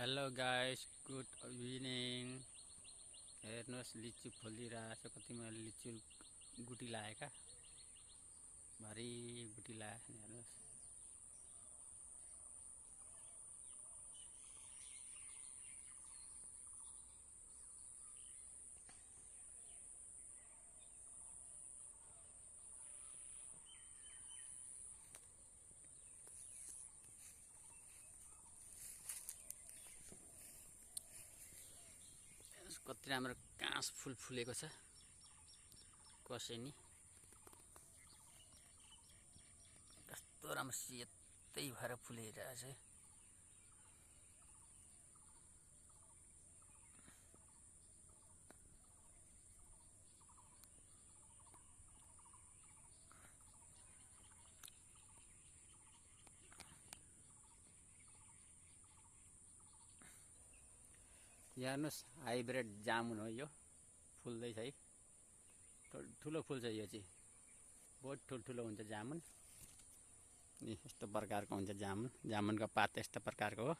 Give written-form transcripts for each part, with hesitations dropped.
Hello guys, good evening. हेर्नुहोस्, लिचु फुलिरहेको छ। कति मैले लिचु गुटी लगाएका, भारी गुटी लगाए। हेर्नुहोस्, कति राम्रो काँस फुल फुलेको छ। कसेनी कस्तो राम्रो सेतै भएर फुलिरहेछ। हेर्नुहोस्, हाइब्रिड जामुन हो यो। फुल्दैछ है, ठुलो फुल्छ। यो चाहिँ बहुत ठुल्ठुलो हुन्छ जामुन। यस्तो प्रकारको हुन्छ जामुन। जामुनको पात यस्तो प्रकारको हो।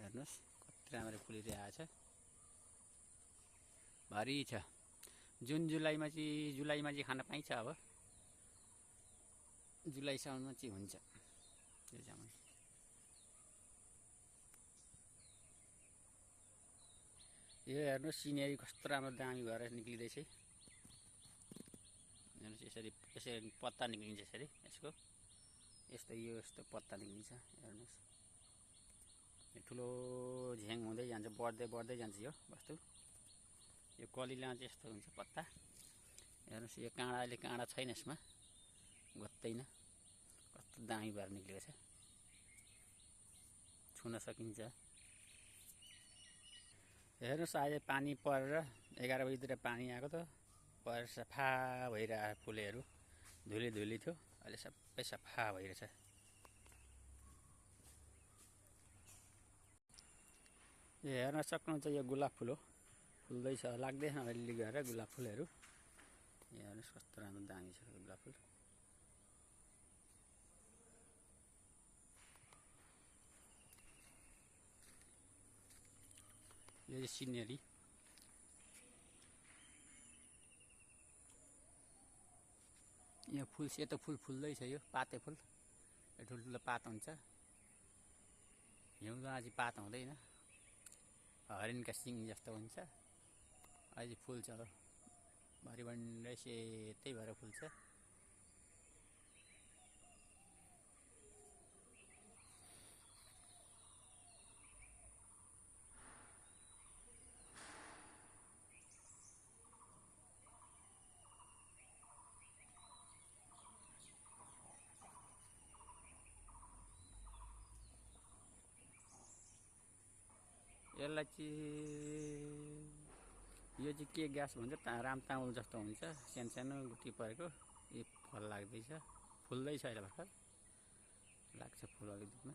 हेर्नुहोस्, कति राम्रो फुलिरहेको छ। भारी छ। जुलाईमा चाहिँ खान पाइन्छ। अब जुलाईसम्ममा चाहिँ हुन्छ यो जामुन। यो हेर्नुहोस्, सिनेरी कस्तो राम्रो दामी भएर निक्लिँदैछ। हेर्नुहोस्, यसरी पत्ता निक्लिन्छ। यसरी यसको यस्तो पत्ता निक्लिन्छ। हेर्नुहोस्, ठुलो झ्याङ हुँदै जान्छ, बढ्दै जान्छ यो वस्तु। यो कलिलामा चाहिँ यस्तो हुन्छ पत्ता। हेर्नुहोस्, यो अहिले काँडा छैन, यसमा घोत्दैन। कस्तो दामी भएर निक्लेको छ, छुन सकिन्छ। हेर्नुहोस्, अहिले पानी परेर 11 बजीतिर पानी आएको त परेर सफा भइरहेको फुलेहरू। धुली थियो, अहिले सबै सफा भइरहेछ। यो हेर्न सक्नुहुन्छ, यो गुलाब फुल हो। फुल्दैछ, लाग्दैछ अलि गएर गुलाब फुलहरू। हेर्नुहोस्, कस्तो राम्रो दामी छ गुलाब फुल। यो चाहिँ सिनेरी। यो फुल सेतो फुल फुल्दैछ। यो पाते फुल, यो ठुल्ठुलो पात हुन्छ। हिउँदमा चाहिँ पात हुँदैन, हरिणका सिङ जस्तो हुन्छ। अहिले फुल्छ, भरिभन्डै सेतै भएर फुल्छ। यसलाई चाहिँ यो चाहिँ के गाछ भन्छ, रामतामुल जस्तो हुन्छ। सानो गुटी परेको यो फल लाग्दैछ। फुल्दैछ, अहिले भर्खर लाग्छ फुल अलिकतिमा।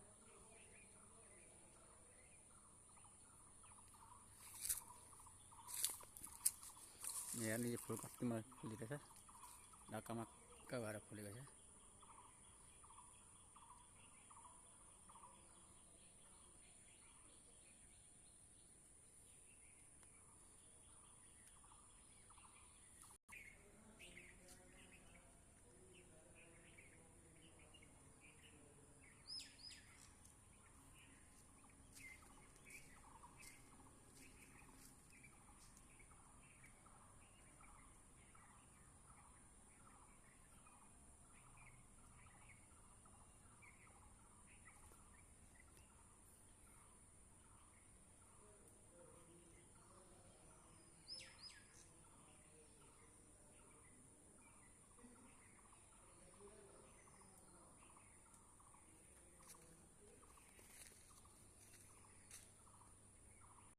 हेर्नु, यो फुल कतिमा फुलिरहेछ, ढकमक्क भएर फुलेको छ।